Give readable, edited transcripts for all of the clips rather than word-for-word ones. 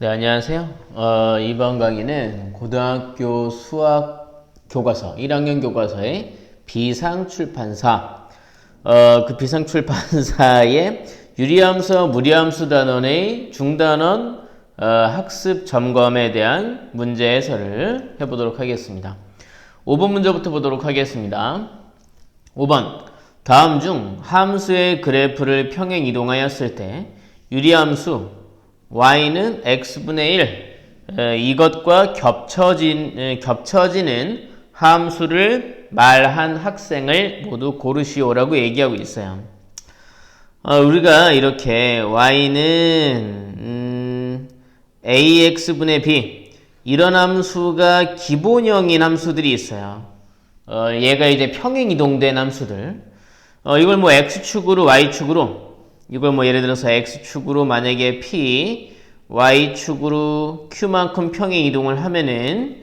네, 안녕하세요. 이번 강의는 고등학교 수학 교과서, 1학년 교과서의 비상출판사, 그 비상출판사의 유리함수와 무리함수 단원의 중단원 학습 점검에 대한 문제 해설을 해보도록 하겠습니다. 5번 문제부터 보도록 하겠습니다. 5번, 다음 중 함수의 그래프를 평행 이동하였을 때 유리함수 y는 x분의 1 이것과 겹쳐지는 함수를 말한 학생을 모두 고르시오라고 얘기하고 있어요. 우리가 이렇게 y는 ax분의 b 이런 함수가 기본형인 함수들이 있어요. 얘가 이제 평행 이동된 함수들. 이걸 뭐 x축으로 y축으로 이걸 뭐 예를 들어서 x축으로 만약에 p, y축으로 q만큼 평행 이동을 하면은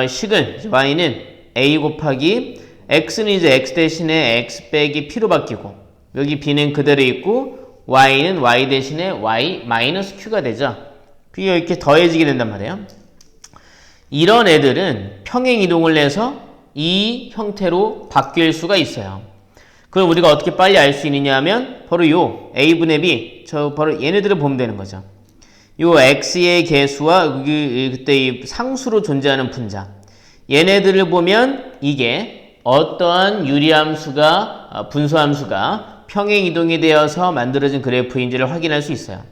식은 y는 a 곱하기 x는 이제 x 대신에 x 빼기 p로 바뀌고 여기 b는 그대로 있고 y는 y 대신에 y 마이너스 q가 되죠. 그게 이렇게 더해지게 된단 말이에요. 이런 애들은 평행 이동을 해서 이 형태로 바뀔 수가 있어요. 그럼 우리가 어떻게 빨리 알 수 있느냐 하면 바로 요 a분의 b 바로 얘네들을 보면 되는 거죠. 요 x의 개수와 그때 이 상수로 존재하는 분자 얘네들을 보면 이게 어떠한 유리함수가 분수함수가 평행 이동이 되어서 만들어진 그래프인지를 확인할 수 있어요.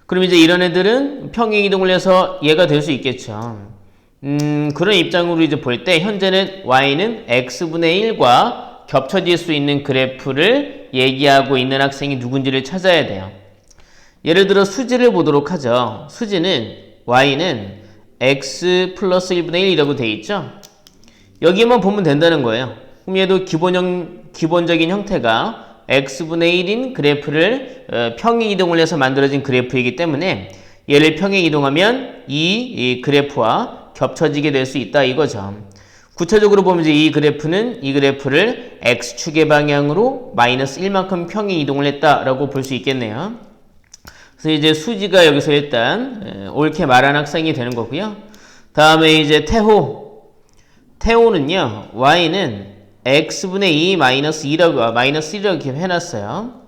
그럼 이제 이런 애들은 평행 이동을 해서 얘가 될 수 있겠죠. 그런 입장으로 이제 볼 때 현재는 y는 x분의 1과 겹쳐질 수 있는 그래프를 얘기하고 있는 학생이 누군지를 찾아야 돼요. 예를 들어 수지를 보도록 하죠. 수지는 y는 x 플러스 1분의 1이라고 돼 있죠. 여기만 보면 된다는 거예요. 그럼 얘도 기본적인 형태가 x분의 1인 그래프를 평행 이동을 해서 만들어진 그래프이기 때문에 얘를 평행 이동하면 이 그래프와 겹쳐지게 될 수 있다 이거죠. 구체적으로 보면 이제 이 그래프를 x축의 방향으로 마이너스 1만큼 평행 이동을 했다라고 볼 수 있겠네요. 그래서 이제 수지가 여기서 일단 옳게 말한 학생이 되는 거고요. 다음에 이제 태호는요, y는 x분의 2 마이너스 1이라고 이렇게 해놨어요.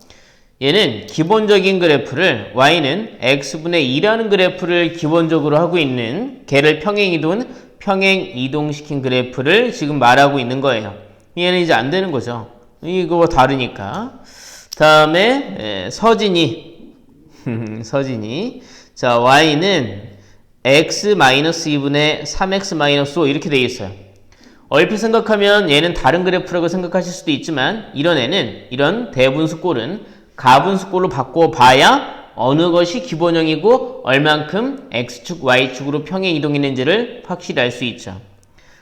얘는 기본적인 그래프를 y는 x분의 2라는 그래프를 기본적으로 하고 있는 걔를 평행 이동시킨 그래프를 지금 말하고 있는 거예요. 얘는 이제 안 되는 거죠. 이거와 다르니까. 다음에 서진이 자 y는 x-2분의 3x-5 이렇게 되어 있어요. 얼핏 생각하면 얘는 다른 그래프라고 생각하실 수도 있지만 이런 대분수꼴은 가분수꼴로 바꿔봐야 어느 것이 기본형이고 얼만큼 x축, y축으로 평행 이동했는지를 확실히 알 수 있죠.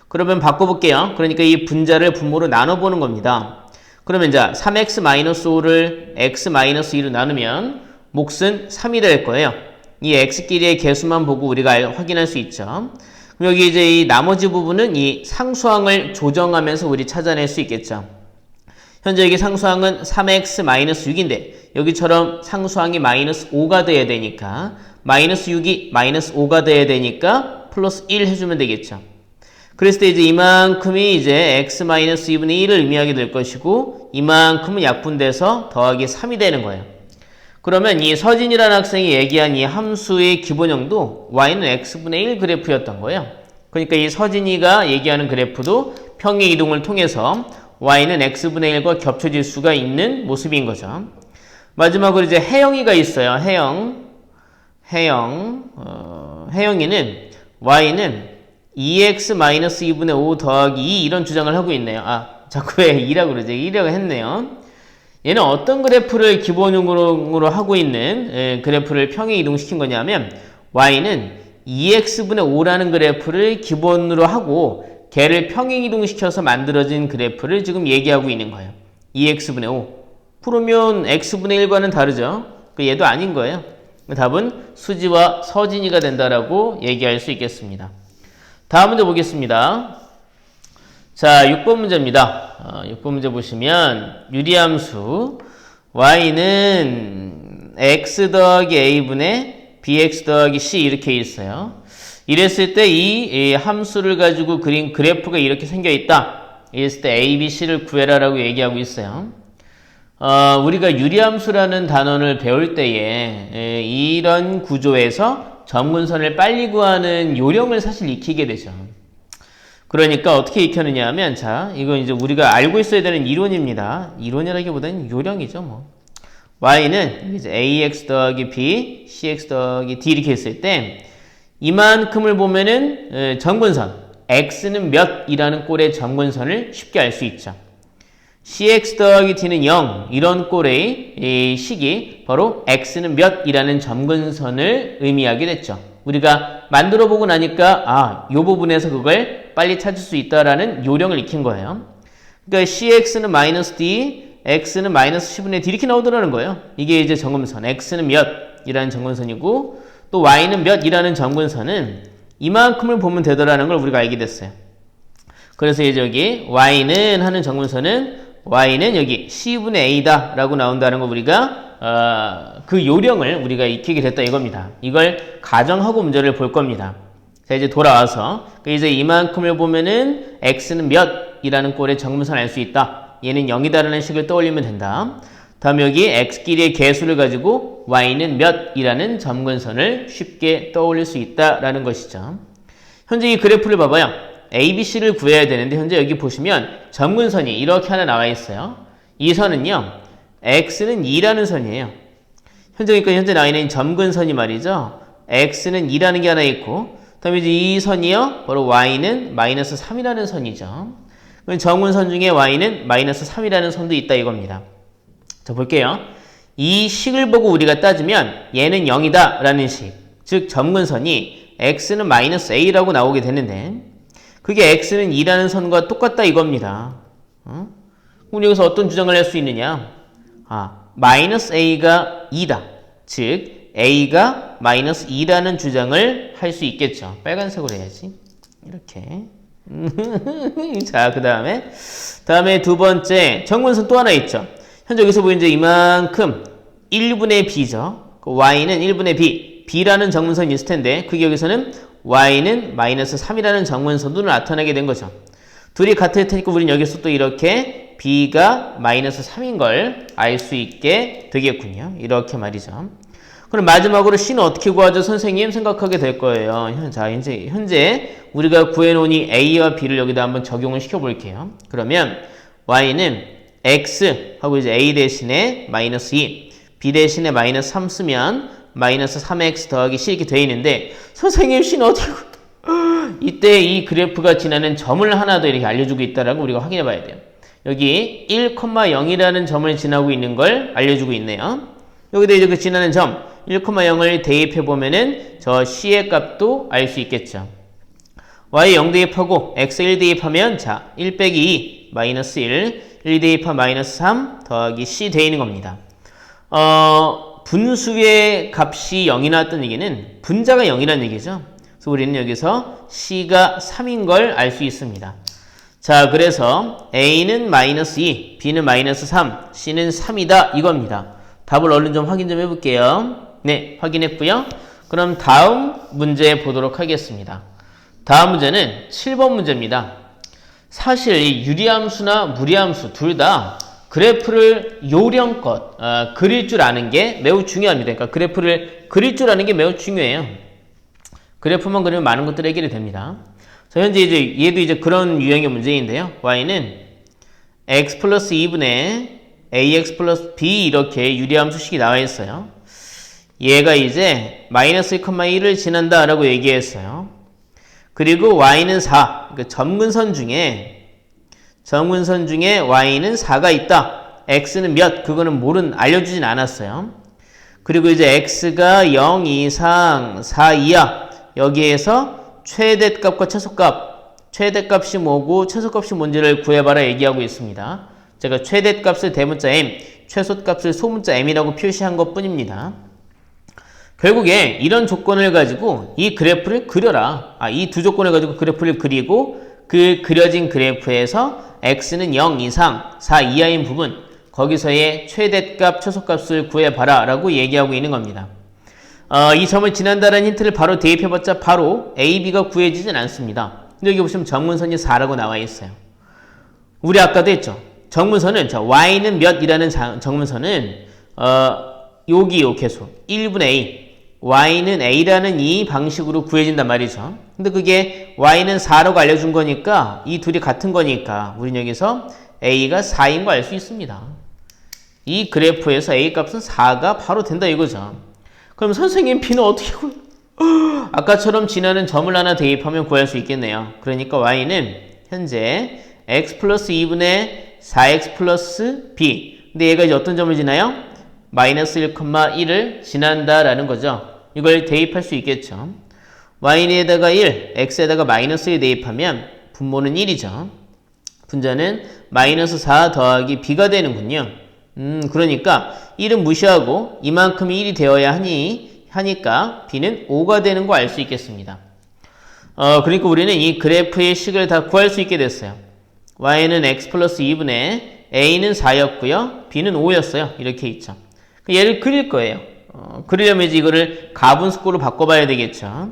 그러면 바꿔볼게요. 그러니까 이 분자를 분모로 나눠보는 겁니다. 그러면 자 3x-5를 x-2로 나누면 몫은 3이 될 거예요. 이 x끼리의 개수만 보고 우리가 확인할 수 있죠. 그럼 여기 이제 이 나머지 부분은 이 상수항을 조정하면서 우리 찾아낼 수 있겠죠. 현재 여기 상수항은 3x-6인데 여기처럼 상수항이 마이너스 5가 돼야 되니까 마이너스 6이 마이너스 5가 돼야 되니까 플러스 1 해주면 되겠죠. 그랬을 때 이제 이만큼이 이제 x-2분의 1을 의미하게 될 것이고 이만큼은 약분돼서 더하기 3이 되는 거예요. 그러면 이 서진이라는 학생이 얘기한 이 함수의 기본형도 y는 x분의 1 그래프였던 거예요. 그러니까 이 서진이가 얘기하는 그래프도 평행 이동을 통해서 y는 x분의 1과 겹쳐질 수가 있는 모습인 거죠. 마지막으로 이제 혜영이가 있어요. 혜영이는 y는 2x-2분의 5 더하기 2 이런 주장을 하고 있네요. 자꾸 왜 2라고 그러지? 2라고 했네요. 얘는 어떤 그래프를 기본형으로 하고 있는 그래프를 평행 이동시킨 거냐면 y는 2x분의 5라는 그래프를 기본으로 하고 걔를 평행 이동시켜서 만들어진 그래프를 지금 얘기하고 있는 거예요. 2x분의 5. 그러면 x분의 1과는 다르죠. 얘도 아닌 거예요. 답은 수지와 서진이가 된다라고 얘기할 수 있겠습니다. 다음 문제 보겠습니다. 자, 6번 문제입니다. 6번 문제 보시면 유리함수 y는 x 더하기 a분의 bx 더하기 c 이렇게 있어요. 이랬을 때 이 함수를 가지고 그린 그래프가 이렇게 생겨 있다. 이랬을 때 a, b, c를 구해라 라고 얘기하고 있어요. 우리가 유리함수라는 단원을 배울 때에 이런 구조에서 점근선을 빨리 구하는 요령을 사실 익히게 되죠. 그러니까 어떻게 익혔느냐 하면, 자, 이건 이제 우리가 알고 있어야 되는 이론입니다. 이론이라기보다는 요령이죠, 뭐. y는 이제 ax 더하기 b, cx 더하기 d 이렇게 했을 때 이만큼을 보면은 점근선 x는 몇이라는 꼴의 점근선을 쉽게 알 수 있죠. cx 더하기 d는 0 이런 꼴의 이 식이 바로 x는 몇이라는 점근선을 의미하게 됐죠. 우리가 만들어 보고 나니까 이 부분에서 그걸 빨리 찾을 수 있다라는 요령을 익힌 거예요. 그러니까 cx는 마이너스 d, x는 마이너스 10분의 d 이렇게 나오더라는 거예요. 이게 이제 점근선 x는 몇이라는 점근선이고 또 y는 몇이라는 점근선은 이만큼을 보면 되더라는 걸 우리가 알게 됐어요. 그래서 이제 여기 y는 하는 점근선은 y는 여기 c분의 a다 라고 나온다는 거 우리가 그 요령을 우리가 익히게 됐다 이겁니다. 이걸 가정하고 문제를 볼 겁니다. 자, 이제 돌아와서 이제 이만큼을 보면은 x는 몇이라는 꼴의 점근선 알 수 있다. 얘는 0이다라는 식을 떠올리면 된다. 다음 여기 x끼리의 개수를 가지고 y는 몇이라는 점근선을 쉽게 떠올릴 수 있다라는 것이죠. 현재 이 그래프를 봐봐요. a, b, c를 구해야 되는데 현재 여기 보시면 점근선이 이렇게 하나 나와 있어요. 이 선은요. x는 2라는 선이에요. 현재 나와 있는 점근선이 말이죠. x는 2라는 게 하나 있고 다음에 이제 이 선이요. 바로 y는 마이너스 3이라는 선이죠. 그럼 점근선 중에 y는 마이너스 3이라는 선도 있다 이겁니다. 자, 볼게요. 이 식을 보고 우리가 따지면 얘는 0이다 라는 식, 즉 점근선이 x는 마이너스 a라고 나오게 되는데 그게 x는 2라는 선과 똑같다 이겁니다. 그럼 여기서 어떤 주장을 할 수 있느냐? 마이너스 a가 2다. 즉 a가 마이너스 2라는 주장을 할 수 있겠죠. 빨간색으로 해야지. 이렇게. 자, 그 다음에 두 번째 점근선 또 하나 있죠. 현재 여기서 보이는 이제 이만큼 1분의 b죠. y는 1분의 b, b라는 점근선이 있을 텐데 그게 여기서는 y는 마이너스 3이라는 점근선도 나타나게 된 거죠. 둘이 같을 테니까 우리는 여기서 또 이렇게 b가 마이너스 3인 걸 알 수 있게 되겠군요. 이렇게 말이죠. 그럼 마지막으로 c는 어떻게 구하죠? 선생님 생각하게 될 거예요. 자, 현재 우리가 구해놓은 이 a와 b를 여기다 한번 적용을 시켜볼게요. 그러면 y는 x 하고 이제 a 대신에 마이너스 2, b 대신에 마이너스 3 쓰면 마이너스 3x 더하기 c 이렇게 돼 있는데 선생님 c는 어떻게 이때 이 그래프가 지나는 점을 하나 더 이렇게 알려주고 있다라고 우리가 확인해 봐야 돼요. 여기 1,0이라는 점을 지나고 있는 걸 알려주고 있네요. 여기다 이제 그 지나는 점 1,0을 대입해 보면은 저 c의 값도 알 수 있겠죠. y 0 대입하고 x 1 대입하면 자 1 빼기 2 마이너스 1 대입한 마이너스 3 더하기 c 돼 있는 겁니다. 분수의 값이 0이 나왔던 얘기는 분자가 0이라는 얘기죠. 그래서 우리는 여기서 c가 3인 걸 알 수 있습니다. 자, 그래서 a는 마이너스 2, b는 마이너스 3, c는 3이다 이겁니다. 답을 얼른 좀 확인 좀 해볼게요. 네, 확인했고요. 그럼 다음 문제 보도록 하겠습니다. 다음 문제는 7번 문제입니다. 사실 이 유리함수나 무리함수 둘 다 그래프를 요령껏 그릴 줄 아는 게 매우 중요합니다. 그러니까 그래프를 그릴 줄 아는 게 매우 중요해요. 그래프만 그리면 많은 것들이 해결이 됩니다. 자, 현재 이제 얘도 이제 그런 유형의 문제인데요. y는 x 플러스 2분의 ax 플러스 b 이렇게 유리함수식이 나와 있어요. 얘가 이제 마이너스 1,1을 지난다 라고 얘기했어요. 그리고 y는 4, 그러니까 점근선 중에 y는 4가 있다. x는 몇? 그거는 알려주진 않았어요. 그리고 이제 x가 0 이상 4 이하 여기에서 최대값과 최소값, 최대값이 뭐고 최소값이 뭔지를 구해봐라 얘기하고 있습니다. 제가 최대값을 대문자 m, 최소값을 소문자 m이라고 표시한 것 뿐입니다. 결국에 이런 조건을 가지고 이 그래프를 그려라. 이 두 조건을 가지고 그래프를 그리고 그 그려진 그래프에서 x는 0 이상 4 이하인 부분 거기서의 최대값, 최소값을 구해봐라 라고 얘기하고 있는 겁니다. 이 점을 지난다라는 힌트를 바로 대입해봤자 바로 A, B가 구해지진 않습니다. 근데 여기 보시면 정문선이 4라고 나와 있어요. 우리 아까도 했죠. 정문선은 y는 몇이라는 정문선은 여기 요 계수 1분의 a y는 a라는 이 방식으로 구해진단 말이죠. 근데 그게 y는 4라고 알려준 거니까 이 둘이 같은 거니까 우린 여기서 a가 4인 거 알 수 있습니다. 이 그래프에서 a 값은 4가 바로 된다 이거죠. 그럼 선생님 b는 어떻게 구해? 아까처럼 지나는 점을 하나 대입하면 구할 수 있겠네요. 그러니까 y는 현재 x 플러스 2분의 4x 플러스 b. 근데 얘가 이제 어떤 점을 지나요? 마이너스 1,1을 지난다라는 거죠. 이걸 대입할 수 있겠죠. y에다가 1, x에다가 마이너스 1 대입하면 분모는 1이죠. 분자는 마이너스 4 더하기 b가 되는군요. 그러니까 1은 무시하고 이만큼이 1이 되어야 하니까 b는 5가 되는 거 알 수 있겠습니다. 그러니까 우리는 이 그래프의 식을 다 구할 수 있게 됐어요. y는 x 플러스 2분의 a는 4였고요. b는 5였어요. 이렇게 있죠. 얘를 그릴 거예요. 그리려면 이제 이거를 가분수꼴로 바꿔봐야 되겠죠.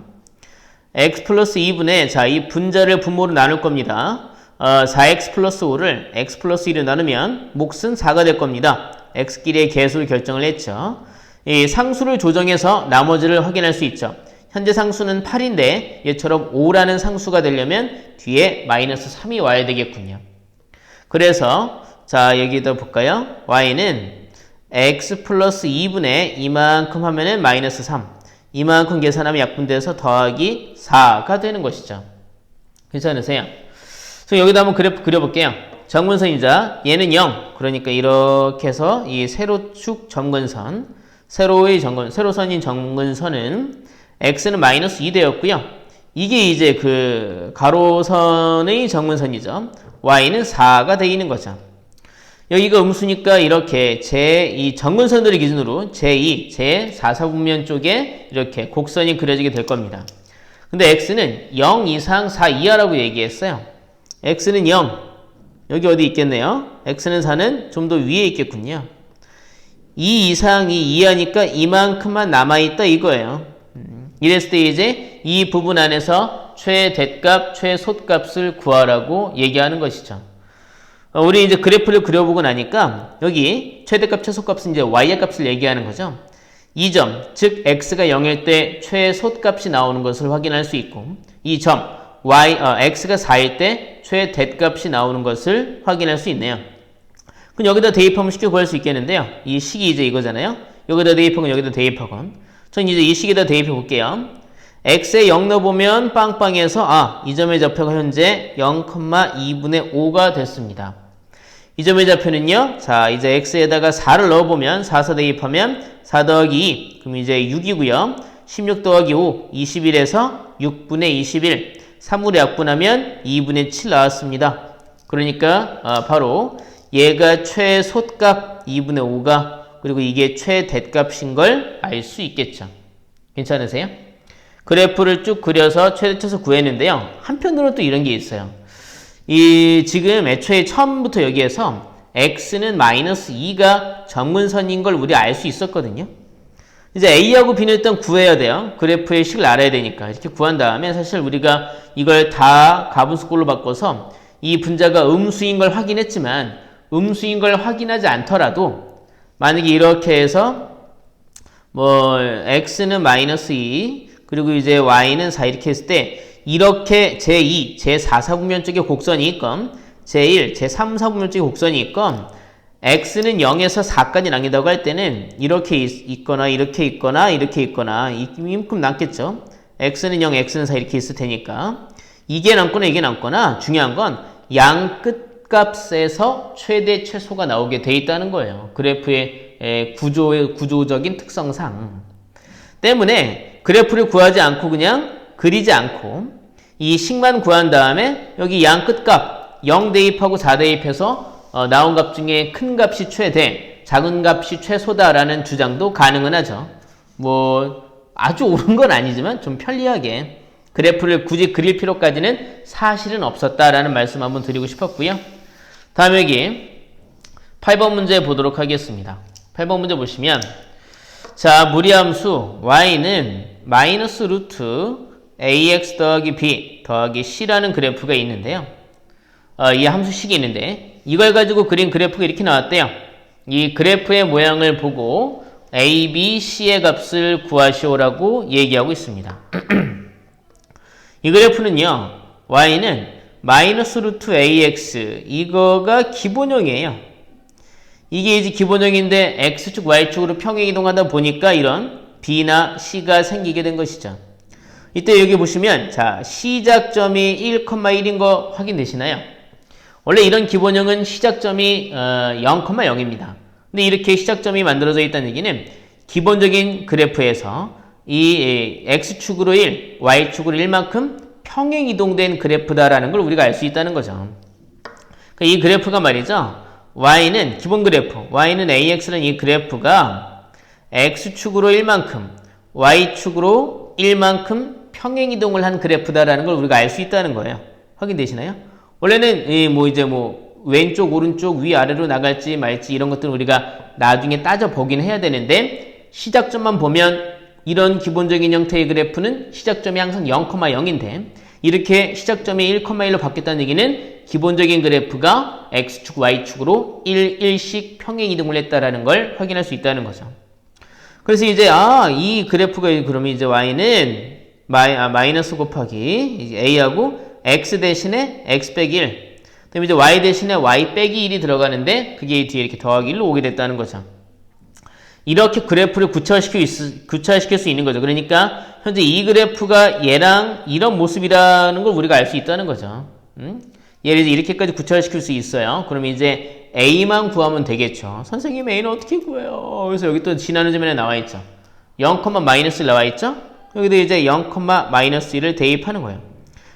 x 플러스 2분의 이 분자를 분모로 나눌 겁니다. 4x 플러스 5를 x 플러스 1을 나누면 몫은 4가 될 겁니다. x끼리의 계수를 결정을 했죠. 이 상수를 조정해서 나머지를 확인할 수 있죠. 현재 상수는 8인데 얘처럼 5라는 상수가 되려면 뒤에 마이너스 3이 와야 되겠군요. 그래서 여기다 볼까요? y는 x 플러스 2분의 이만큼 하면은 마이너스 3. 이만큼 계산하면 약분돼서 더하기 4가 되는 것이죠. 괜찮으세요? 그래서 여기다 한번 그래프 그려볼게요. 정근선이자 얘는 0. 그러니까 이렇게 해서 이 세로축 정근선, 세로선인 정근선은 x는 마이너스 2 되었고요. 이게 이제 그 가로선의 정근선이죠. y는 4가 되어 있는 거죠. 여기가 음수니까 이렇게 이 정근선들을 기준으로 제2, 제4, 4분면 쪽에 이렇게 곡선이 그려지게 될 겁니다. 근데 x는 0 이상 4 이하라고 얘기했어요. x는 0. 여기 어디 있겠네요. x는 4는 좀 더 위에 있겠군요. 2 이상 2 이하니까 이만큼만 남아있다 이거예요. 이랬을 때 이제 이 부분 안에서 최대값, 최소값을 구하라고 얘기하는 것이죠. 우리 이제 그래프를 그려보고 나니까 여기 최대값, 최소값은 이제 y의 값을 얘기하는 거죠. 이 점, 즉 x가 0일 때 최소값이 나오는 것을 확인할 수 있고 이 점, x가 4일 때 최대값이 나오는 것을 확인할 수 있네요. 그럼 여기다 대입하면 쉽게 구할 수 있겠는데요. 이 식이 이제 이거잖아요. 여기다 대입하고 여기다 대입하고 전 이제 이 식에다 대입해 볼게요. x에 0 넣어보면 빵빵해서 이 점의 좌표가 현재 0,2분의 5가 됐습니다. 이 점의 좌표는요. 이제 x에다가 4를 넣어보면 4 대입하면 4 더하기 2 그럼 이제 6이고요. 16 더하기 5 21에서 6분의 21 3으로 약분하면 2분의 7 나왔습니다. 그러니까 바로 얘가 최소값 2분의 5가 그리고 이게 최대값인 걸 알 수 있겠죠. 괜찮으세요? 그래프를 쭉 그려서 최대 최소 구했는데요. 한편으로 또 이런 게 있어요. 지금 애초에 처음부터 여기에서 x는 마이너스 2가 정근선인 걸 우리 알 수 있었거든요. 이제 a하고 b는 일단 구해야 돼요. 그래프의 식을 알아야 되니까. 이렇게 구한 다음에 사실 우리가 이걸 다 가분수꼴로 바꿔서 이 분자가 음수인 걸 확인했지만 음수인 걸 확인하지 않더라도 만약에 이렇게 해서 x는 마이너스 2 그리고 이제 y는 4 이렇게 했을 때 이렇게 제2, 제4, 4분면 쪽에 곡선이 있건 제1, 제3, 4분면 쪽에 곡선이 있건 x는 0에서 4까지 남긴다고 할 때는 이렇게 있거나 이렇게 있거나 이렇게 있거나 이만큼 남겠죠. x는 0, x는 4 이렇게 있을 테니까 이게 남거나 이게 남거나 중요한 건 양 끝값에서 최대 최소가 나오게 돼 있다는 거예요. 그래프의 구조적인 특성상 때문에 그래프를 구하지 않고 그냥 그리지 않고 이 식만 구한 다음에 여기 양 끝값 0 대입하고 4 대입해서 나온 값 중에 큰 값이 최대, 작은 값이 최소다라는 주장도 가능은 하죠. 아주 옳은 건 아니지만 좀 편리하게 그래프를 굳이 그릴 필요까지는 사실은 없었다라는 말씀 한번 드리고 싶었고요. 다음 여기 8번 문제 보도록 하겠습니다. 8번 문제 보시면 자, 무리함수 y는 마이너스 루트 ax 더하기 b 더하기 c라는 그래프가 있는데요. 이 함수식이 있는데 이걸 가지고 그린 그래프가 이렇게 나왔대요. 이 그래프의 모양을 보고 a, b, c의 값을 구하시오라고 얘기하고 있습니다. 이 그래프는요. y는 마이너스 루트 ax 이거가 기본형이에요. 이게 이제 기본형인데 x축, y축으로 평행 이동하다 보니까 이런 b나 c가 생기게 된 것이죠. 이때 여기 보시면 자 시작점이 1,1인 거 확인되시나요? 원래 이런 기본형은 시작점이 0,0입니다. 근데 이렇게 시작점이 만들어져 있다는 얘기는 기본적인 그래프에서 이 x축으로 1, y축으로 1만큼 평행 이동된 그래프다라는 걸 우리가 알 수 있다는 거죠. 그러니까 이 그래프가 말이죠. y는 기본 그래프, y는 ax라는 이 그래프가 x축으로 1만큼, y축으로 1만큼 평행 이동을 한 그래프다라는 걸 우리가 알 수 있다는 거예요. 확인되시나요? 원래는 왼쪽, 오른쪽, 위, 아래로 나갈지 말지 이런 것들은 우리가 나중에 따져보긴 해야 되는데 시작점만 보면 이런 기본적인 형태의 그래프는 시작점이 항상 0,0인데 이렇게 시작점이 1,1로 바뀌었다는 얘기는 기본적인 그래프가 x축, y축으로 1, 1씩 평행 이동을 했다라는 걸 확인할 수 있다는 거죠. 그래서 이제 이 그래프가 그러면 이제 y는 마이너스 곱하기 이제 a하고 x 대신에 x 빼기 1 그다음에 이제 y 대신에 y 빼기 1이 들어가는데 그게 뒤에 이렇게 더하기 1로 오게 됐다는 거죠. 이렇게 그래프를 구체화시킬 수 있는 거죠. 그러니까 현재 이 그래프가 얘랑 이런 모습이라는 걸 우리가 알 수 있다는 거죠. 얘를 이제 이렇게까지 구체화시킬 수 있어요. 그러면 이제 a만 구하면 되겠죠. 선생님 a는 어떻게 구해요? 그래서 여기 또 지나는 점에 나와 있죠. 0, 마이너스 나와 있죠. 여기도 이제 0, 마이너스 1을 대입하는 거예요.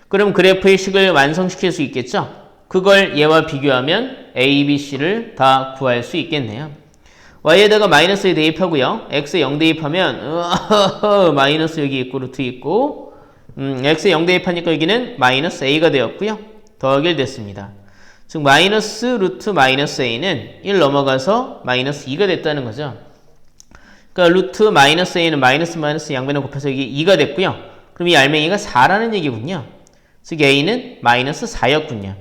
그럼 그래프의 식을 완성시킬 수 있겠죠. 그걸 얘와 비교하면 a, b, c를 다 구할 수 있겠네요. y에다가 마이너스 대입하고요. x에 0 대입하면 마이너스 여기 있고 루트 있고 x에 0 대입하니까 여기는 마이너스 a가 되었고요. 더하기 1 됐습니다. 즉 마이너스 루트 마이너스 a는 1 넘어가서 마이너스 2가 됐다는 거죠. 그러니까 루트 마이너스 a는 마이너스 양변을 곱해서 여기 2가 됐고요. 그럼 이 알맹이가 4라는 얘기군요. 즉 a는 마이너스 4였군요.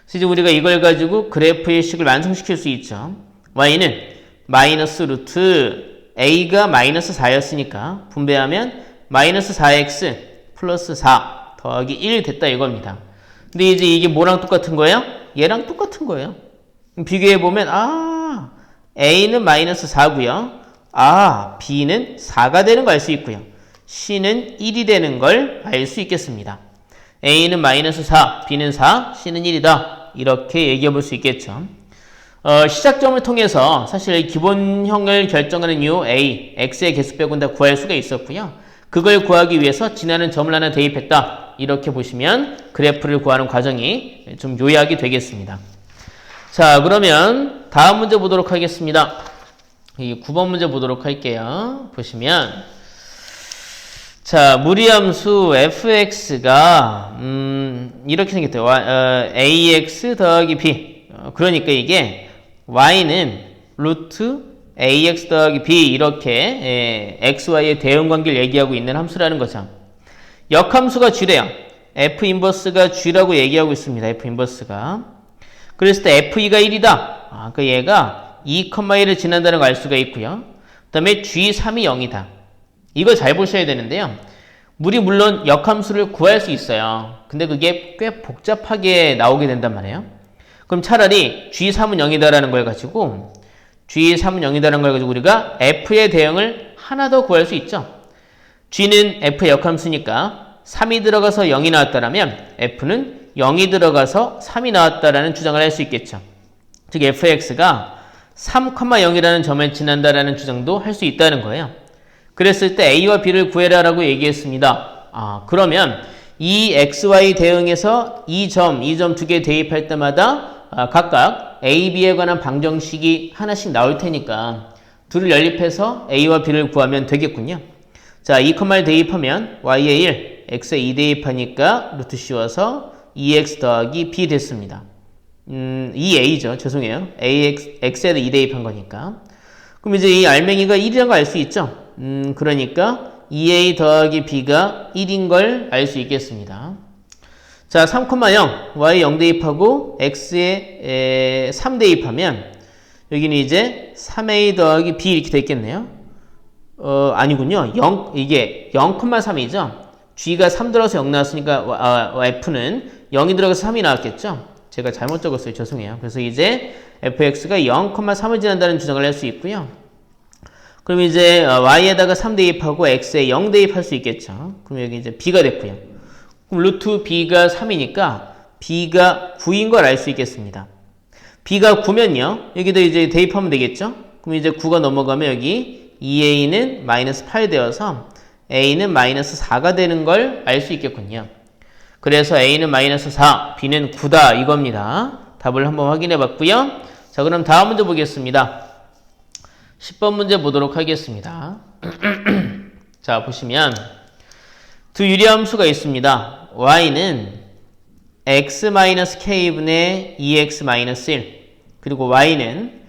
그래서 이제 우리가 이걸 가지고 그래프의 식을 완성시킬 수 있죠. y는 마이너스 루트 a가 마이너스 4였으니까 분배하면 마이너스 4x 플러스 4 더하기 1 됐다 이겁니다. 근데 이제 이게 뭐랑 똑같은 거예요? 얘랑 똑같은 거예요. 비교해보면 a는 마이너스 4고요. b는 4가 되는 거 알 수 있고요. c는 1이 되는 걸 알 수 있겠습니다. a는 마이너스 4, b는 4, c는 1이다. 이렇게 얘기해 볼 수 있겠죠. 시작점을 통해서 사실 기본형을 결정하는 요 a, x의 개수 빼고는 다 구할 수가 있었고요. 그걸 구하기 위해서 지나는 점을 하나 대입했다. 이렇게 보시면 그래프를 구하는 과정이 좀 요약이 되겠습니다. 자, 그러면 다음 문제 보도록 하겠습니다. 이 9번 문제 보도록 할게요. 보시면 자, 무리함수 fx가 이렇게 생겼대요. ax 더하기 b 그러니까 이게 y는 루트 ax 더하기 b 이렇게 xy의 대응관계를 얘기하고 있는 함수라는 거죠. 역함수가 g래요. f 인버스가 g라고 얘기하고 있습니다. f 인버스가. 그랬을 때 f2가 1이다. 그러니까 얘가 2,1을 지난다는 걸 알 수가 있고요. 그 다음에 g3이 0이다. 이걸 잘 보셔야 되는데요. 우리 물론 역함수를 구할 수 있어요. 근데 그게 꽤 복잡하게 나오게 된단 말이에요. 그럼 차라리 G3은 0이다라는 걸 가지고 G3은 0이다라는 걸 가지고 우리가 F의 대응을 하나 더 구할 수 있죠. G는 F의 역함수니까 3이 들어가서 0이 나왔다라면 F는 0이 들어가서 3이 나왔다라는 주장을 할 수 있겠죠. 즉 fx가 3,0이라는 점을 지난다라는 주장도 할 수 있다는 거예요. 그랬을 때 a와 b를 구해라라고 얘기했습니다. 그러면 이 xy 대응에서 이 점 두 개 대입할 때마다 각각 a, b에 관한 방정식이 하나씩 나올 테니까 둘을 연립해서 a와 b를 구하면 되겠군요. 자, 2,1 대입하면 y에 1, x에 2 대입하니까 루트 씌워서 2x 더하기 b 됐습니다. 2a죠. 죄송해요. x에도 2 대입한 거니까. 그럼 이제 이 알맹이가 1이라는 걸 알 수 있죠? 그러니까 2a 더하기 b가 1인 걸 알 수 있겠습니다. 자, 3,0 y 0 대입하고 x에 3 대입하면 여기는 이제 3a 더하기 b 이렇게 되겠네요. 아니군요. 이게 0,3이죠. g가 3 들어가서 0 나왔으니까 f는 0이 들어가서 3이 나왔겠죠. 제가 잘못 적었어요. 죄송해요. 그래서 이제 fx가 0,3을 지난다는 주장을 할 수 있고요. 그럼 이제 y에다가 3 대입하고 x에 0 대입할 수 있겠죠. 그럼 여기 이제 b가 됐고요. 그럼 루트 b가 3이니까 b가 9인 걸 알 수 있겠습니다. b가 9면요. 여기다 이제 대입하면 되겠죠. 그럼 이제 9가 넘어가면 여기 2a는 마이너스 8 되어서 a는 마이너스 4가 되는 걸 알 수 있겠군요. 그래서 a는 마이너스 4, b는 9다 이겁니다. 답을 한번 확인해 봤고요. 자, 그럼 다음 문제 보겠습니다. 10번 문제 보도록 하겠습니다. 자, 보시면 두 유리함수가 있습니다. y는 x-k분의 2x-1 그리고 y는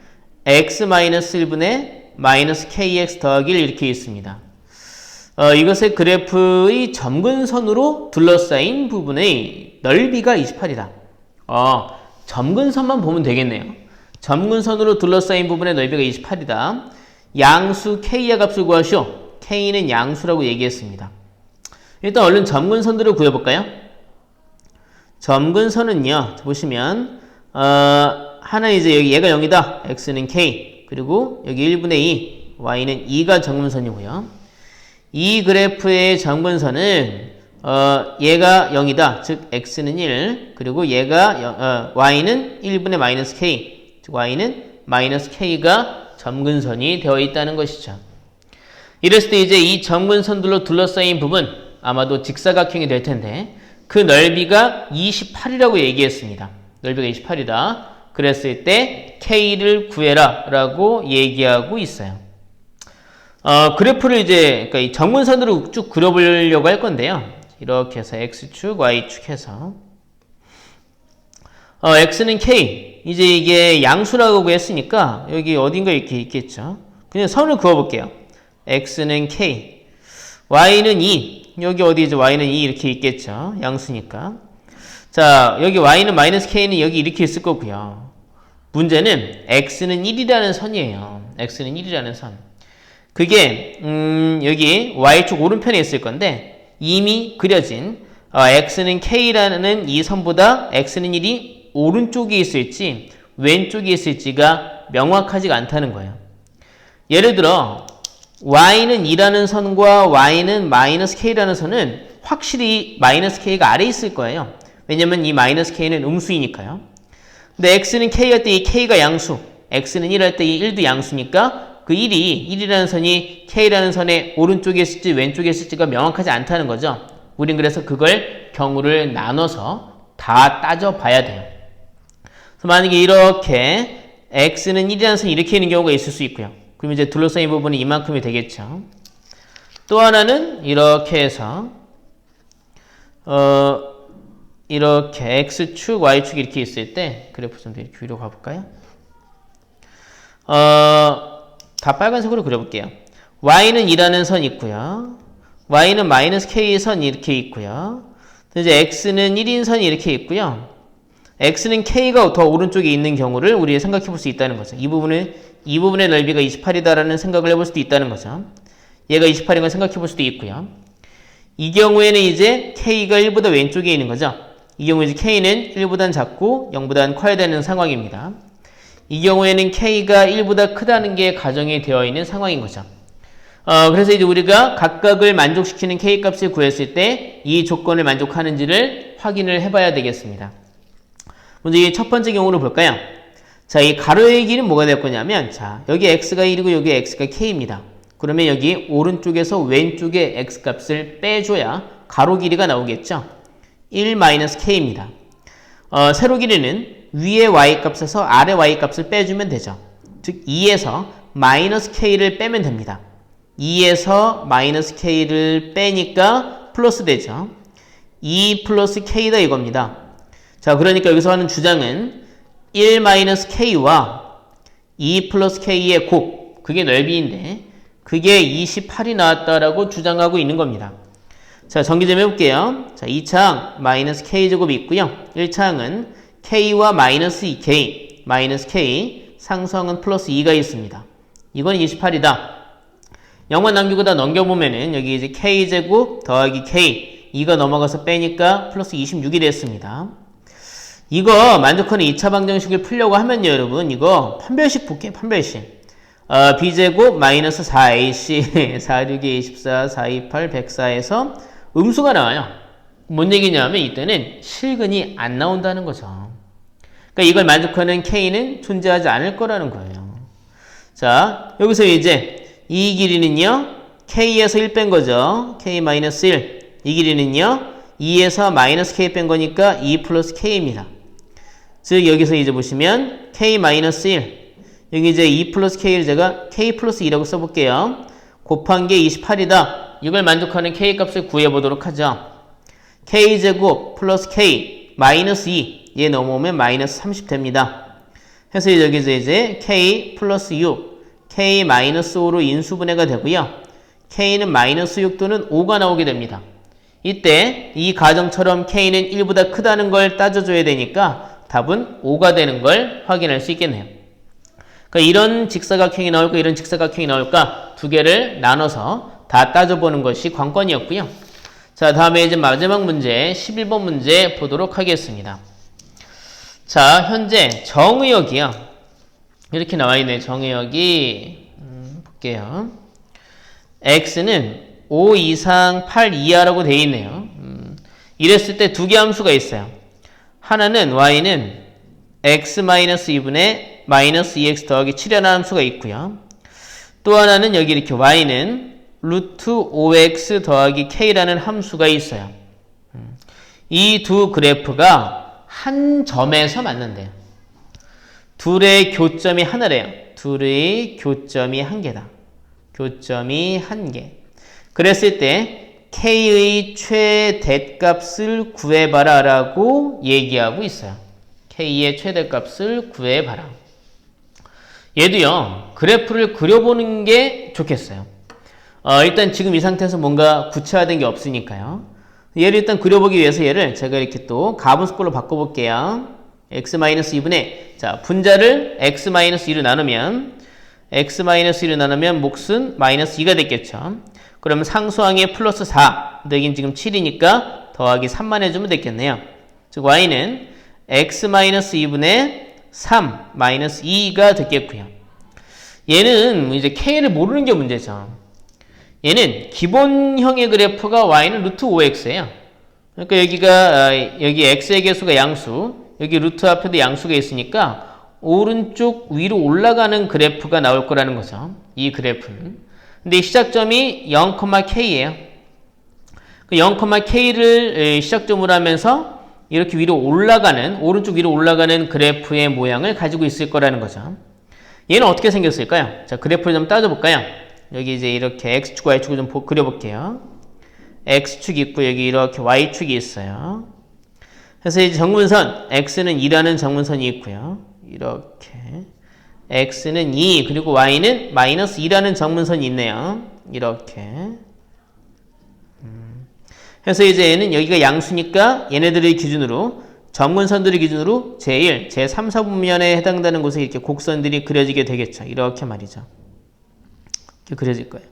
x-1분의 마이너스 kx 더하기 1 이렇게 있습니다. 이것의 그래프의 점근선으로 둘러싸인 부분의 넓이가 28이다. 점근선만 보면 되겠네요. 점근선으로 둘러싸인 부분의 넓이가 28이다. 양수 k의 값을 구하시오. k는 양수라고 얘기했습니다. 일단 얼른 점근선들을 구해볼까요? 점근선은요, 보시면 하나 이제 여기 얘가 0이다. x는 k 그리고 여기 1분의 2 y는 2가 점근선이고요. 이 그래프의 점근선은 얘가 0이다. 즉 x는 1 그리고 얘가 y는 1분의 마이너스 k 즉 y는 마이너스 k가 점근선이 되어 있다는 것이죠. 이랬을 때 이제 이 점근선들로 둘러싸인 부분 아마도 직사각형이 될 텐데 그 넓이가 28이라고 얘기했습니다. 넓이가 28이다. 그랬을 때 k를 구해라 라고 얘기하고 있어요. 그래프를 이제 그러니까 이 점근선으로 쭉 그려보려고 할 건데요. 이렇게 해서 x축, y축 해서 x는 k 이제 이게 양수라고 했으니까 여기 어딘가 이렇게 있겠죠. 그냥 선을 그어볼게요. x는 k y는 2 여기 어디죠? y는 2 이렇게 있겠죠. 양수니까. 자, 여기 y는 마이너스 k는 여기 이렇게 있을 거고요. 문제는 x는 1이라는 선이에요. x는 1이라는 선. 그게 여기 y축 오른편에 있을 건데 이미 그려진 x는 k라는 이 선보다 x는 1이 오른쪽에 있을지 왼쪽에 있을지가 명확하지가 않다는 거예요. 예를 들어 y는 2라는 선과 y는 마이너스 k라는 선은 확실히 마이너스 k가 아래에 있을 거예요. 왜냐면 이 마이너스 k는 음수이니까요. 근데 x는 k 할 때 이 k가 양수, x는 1 할 때 이 1도 양수니까 그 1이라는 선이 k라는 선의 오른쪽에 있을지 왼쪽에 있을지가 명확하지 않다는 거죠. 우린 그래서 그걸 경우를 나눠서 다 따져봐야 돼요. 그래서 만약에 이렇게 x는 1이라는 선이 이렇게 있는 경우가 있을 수 있고요. 그럼 이제 둘러싸인 부분이 이만큼이 되겠죠. 또 하나는 이렇게 해서 이렇게 x축, y축 이렇게 있을 때 그래프 좀 더 이렇게 위로 가볼까요? 다 빨간색으로 그려볼게요. y는 2라는 선 있고요. y는 마이너스 k 선 이렇게 있고요. 이제 x는 1인 선이 이렇게 있고요. x는 k가 더 오른쪽에 있는 경우를 우리 생각해 볼 수 있다는 거죠. 이 부분의 넓이가 28이다라는 생각을 해볼 수도 있다는 거죠. 얘가 28인 걸 생각해 볼 수도 있고요. 이 경우에는 이제 k가 1보다 왼쪽에 있는 거죠. 이 경우에 이제 k는 1보다는 작고 0보다는 커야 되는 상황입니다. 이 경우에는 k가 1보다 크다는 게 가정이 되어 있는 상황인 거죠. 그래서 이제 우리가 각각을 만족시키는 k 값을 구했을 때 이 조건을 만족하는지를 확인을 해봐야 되겠습니다. 먼저 이 첫 번째 경우를 볼까요? 자, 이 가로의 길이는 뭐가 될 거냐면, 자, 여기 x가 1이고 여기 x가 k입니다. 그러면 여기 오른쪽에서 왼쪽의 x 값을 빼줘야 가로 길이가 나오겠죠? 1-k입니다. 세로 길이는 위에 y 값에서 아래 y 값을 빼주면 되죠. 즉 2에서 마이너스 k를 빼면 됩니다. 2에서 마이너스 k를 빼니까 플러스 되죠. 2 플러스 k다 이겁니다. 자, 그러니까 여기서 하는 주장은 1-k와 2 플러스 k의 곱, 그게 넓이인데 그게 28이 나왔다라고 주장하고 있는 겁니다. 자, 정리 좀 해볼게요. 자, 2차항 마이너스 k제곱이 있고요. 1차항은 k와 마이너스 2k, 마이너스 k, 상수항은 플러스 2가 있습니다. 이건 28이다. 0만 남기고 다 넘겨보면은 여기 이제 k제곱 더하기 k, 2가 넘어가서 빼니까 플러스 26이 됐습니다. 이거 만족하는 2차 방정식을 풀려고 하면요, 여러분. 이거 판별식 볼게요, 판별식. b제곱 마이너스 4ac, 4, 6에 24, 4, 2, 8, 104에서 음수가 나와요. 뭔 얘기냐면 이때는 실근이 안 나온다는 거죠. 그러니까 이걸 만족하는 k는 존재하지 않을 거라는 거예요. 자, 여기서 이제 이 길이는요, k에서 1 뺀 거죠. k-1. 이 길이는요, 2에서 마이너스 k 뺀 거니까 2 플러스 k입니다. 즉, 여기서 이제 보시면 k-1. 여기 이제 2 플러스 k를 제가 k 플러스 2라고 써볼게요. 곱한 게 28이다. 이걸 만족하는 k 값을 구해보도록 하죠. k제곱 플러스 k 마이너스 2. 얘 넘어오면 마이너스 30 됩니다. 해서 여기서 이제 k 플러스 6, k 마이너스 5로 인수분해가 되고요. k는 마이너스 6 또는 5가 나오게 됩니다. 이때 이 가정처럼 k는 1보다 크다는 걸 따져줘야 되니까 답은 5가 되는 걸 확인할 수 있겠네요. 그러니까 이런 직사각형이 나올까 이런 직사각형이 나올까 두 개를 나눠서 다 따져보는 것이 관건이었고요. 자, 다음에 이제 마지막 문제 11번 문제 보도록 하겠습니다. 자, 현재 정의역이요. 이렇게 나와 있네요. 정의역이 볼게요. x는 5 이상 8 이하라고 되어 있네요. 이랬을 때 두 개 함수가 있어요. 하나는 y는 x-2분의 마이너스 2x 더하기 7이라는 함수가 있고요. 또 하나는 여기 이렇게 y는 루트 5x 더하기 k라는 함수가 있어요. 이 두 그래프가 한 점에서 만난대요. 둘의 교점이 하나래요. 둘의 교점이 한 개다. 교점이 한 개. 그랬을 때 k의 최대값을 구해봐라 라고 얘기하고 있어요. k의 최대값을 구해봐라. 얘도요, 그래프를 그려보는 게 좋겠어요. 일단 지금 이 상태에서 뭔가 구체화된 게 없으니까요. 얘를 일단 그려보기 위해서 얘를 제가 이렇게 또 가분수꼴로 바꿔볼게요. x-2분의, 자, 분자를 x-2로 나누면, x-2로 나누면 몫은 마이너스 2가 됐겠죠. 그러면 상수항에 플러스 4, 여긴 지금 7이니까 더하기 3만 해주면 됐겠네요. 즉, y는 x-2분의 3 마이너스 2가 됐겠고요. 얘는 이제 k를 모르는 게 문제죠. 얘는 기본형의 그래프가 y는 루트 5x예요. 그러니까 여기 x의 개수가 양수, 여기 루트 앞에도 양수가 있으니까 오른쪽 위로 올라가는 그래프가 나올 거라는 거죠. 이 그래프는. 근데 이 시작점이 0,k예요. 그 0,k를 시작점으로 하면서 이렇게 위로 올라가는, 오른쪽 위로 올라가는 그래프의 모양을 가지고 있을 거라는 거죠. 얘는 어떻게 생겼을까요? 자, 그래프를 좀 따져볼까요? 여기 이제 이렇게 X축, Y축을 좀 그려볼게요. X축이 있고, 여기 이렇게 Y축이 있어요. 그래서 이제 정문선, X는 2라는 정문선이 있고요. 이렇게. X는 2, 그리고 Y는 마이너스 2라는 정문선이 있네요. 이렇게. 그래서 이제 얘는 여기가 양수니까 얘네들의 기준으로 정문선들의 기준으로 제1, 제3, 4분면에 해당되는 곳에 이렇게 곡선들이 그려지게 되겠죠. 이렇게 말이죠. 이렇게 그려질 거예요.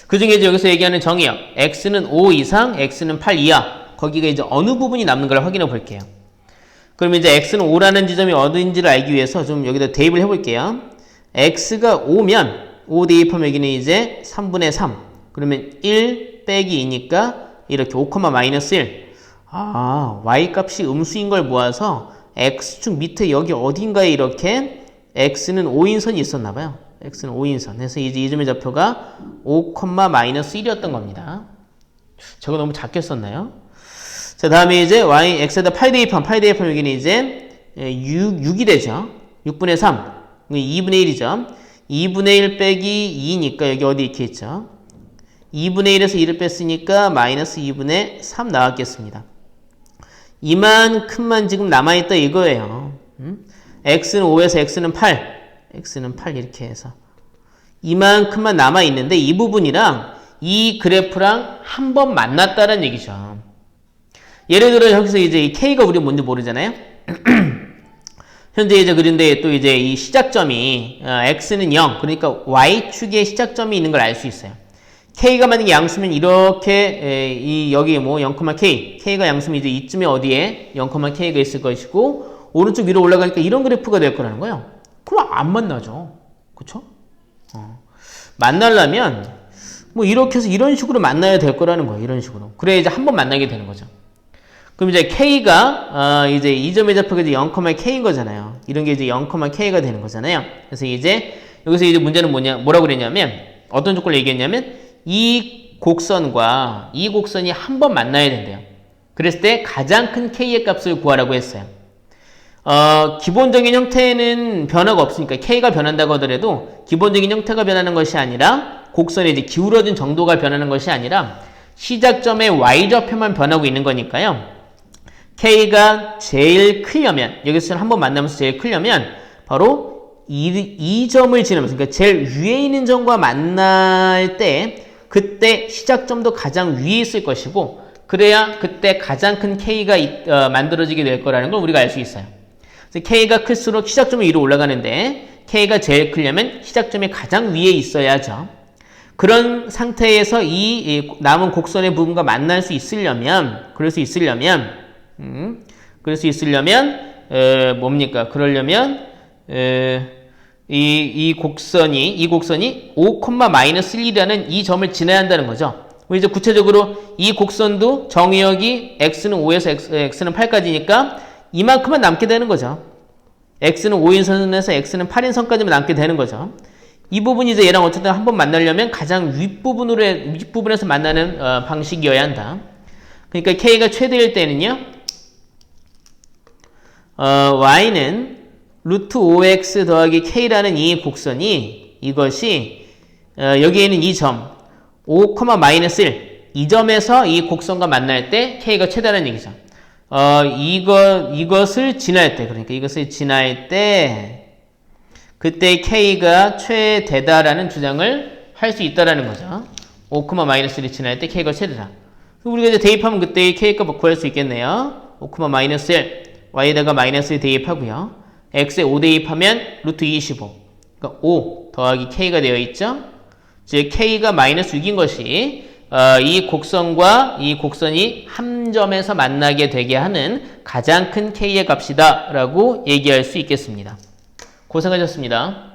그 중에 이제 여기서 얘기하는 정의역 x는 5 이상, x는 8 이하 거기가 이제 어느 부분이 남는 걸 확인해 볼게요. 그럼 이제 x는 5라는 지점이 어딘지를 알기 위해서 좀 여기다 대입을 해볼게요. x가 5면 5 대입하면 여기는 이제 3분의 3 그러면 1 빼기 2니까 이렇게 5, 마이너스 1. y 값이 음수인 걸 모아서 x축 밑에 여기 어딘가에 이렇게 x는 5인선이 있었나 봐요. x는 5인선. 그래서 이제 이 점의 좌표가 5, 마이너스 1이었던 겁니다. 저거 너무 작게 썼나요? 자, 다음에 이제 y, x에다 8 대입하면 여기는 이제 6이 되죠. 6분의 3. 2분의 1이죠. 2분의 1 빼기 2니까 여기 어디 이렇게 있죠. 2분의 1에서 2를 뺐으니까 마이너스 2분의 3 나왔겠습니다. 이만큼만 지금 남아있다 이거예요. x는 5에서 x는 8. x는 8 이렇게 해서. 이만큼만 남아있는데 이 부분이랑 이 그래프랑 한 번 만났다는 얘기죠. 예를 들어 여기서 이제 이 K가 우리 뭔지 모르잖아요. 현재 이제 그런데 또 이제 이 시작점이 X는 0, 그러니까 Y축에 시작점이 있는 걸 알 수 있어요. K가 만약에 양수면 이렇게 이 여기 뭐 0,K, K가 양수면 이제 이쯤에 어디에 0,K가 있을 것이고 오른쪽 위로 올라가니까 이런 그래프가 될 거라는 거예요. 그럼 안 만나죠. 그쵸? 만나려면 뭐 이렇게 해서 이런 식으로 만나야 될 거라는 거예요. 이런 식으로. 그래야 이제 한 번 만나게 되는 거죠. 그럼 이제 K가 이제 이 점의 좌표가 이제 0,K인 거잖아요. 이런 게 이제 0,K가 되는 거잖아요. 그래서 이제 여기서 이제 문제는 뭐라고 그랬냐면 어떤 조건을 얘기했냐면 이 곡선과 이 곡선이 한 번 만나야 된대요. 그랬을 때 가장 큰 K의 값을 구하라고 했어요. 기본적인 형태는 변화가 없으니까 K가 변한다고 하더라도 기본적인 형태가 변하는 것이 아니라 곡선의 이제 기울어진 정도가 변하는 것이 아니라 시작점의 Y좌표만 변하고 있는 거니까요. K가 제일 크려면 여기서 한번 만나면서 제일 크려면 바로 이 점을 지나면서 그러니까 제일 위에 있는 점과 만날 때 그때 시작점도 가장 위에 있을 것이고 그래야 그때 가장 큰 K가 만들어지게 될 거라는 걸 우리가 알 수 있어요. 그래서 K가 클수록 시작점이 위로 올라가는데 K가 제일 크려면 시작점이 가장 위에 있어야죠. 그런 상태에서 이 남은 곡선의 부분과 만날 수 있으려면 뭡니까? 그러려면 이 곡선이 5,-1이라는 이 점을 지나야 한다는 거죠. 이제 구체적으로 이 곡선도 정의역이 x는 5에서 x는 8까지니까 이만큼만 남게 되는 거죠. x는 5인 선에서 x는 8인 선까지만 남게 되는 거죠. 이 부분이 이제 얘랑 어쨌든 한번 만나려면 가장 윗부분에서 만나는 방식이어야 한다. 그러니까 K가 최대일 때는요. Y는 루트 5x 더하기 K라는 이 곡선이 이것이 여기에 있는 이 점 5,-1 이 점에서 이 곡선과 만날 때 K가 최다라는 얘기죠. 이것을 지날 때 그러니까 이것을 지날 때 그때 K가 최대다라는 주장을 할 수 있다라는 거죠. 5,-1을 지날 때 K가 최대다. 우리가 이제 대입하면 그때 K값 구할 수 있겠네요. 5,-1 Y에다가 마이너스 대입하고요. X에 5 대입하면 루트 25. 그러니까 5 더하기 K가 되어 있죠. 즉 K가 마이너스 6인 것이 이 곡선과 이 곡선이 한 점에서 만나게 되게 하는 가장 큰 K의 값이다 라고 얘기할 수 있겠습니다. 고생하셨습니다.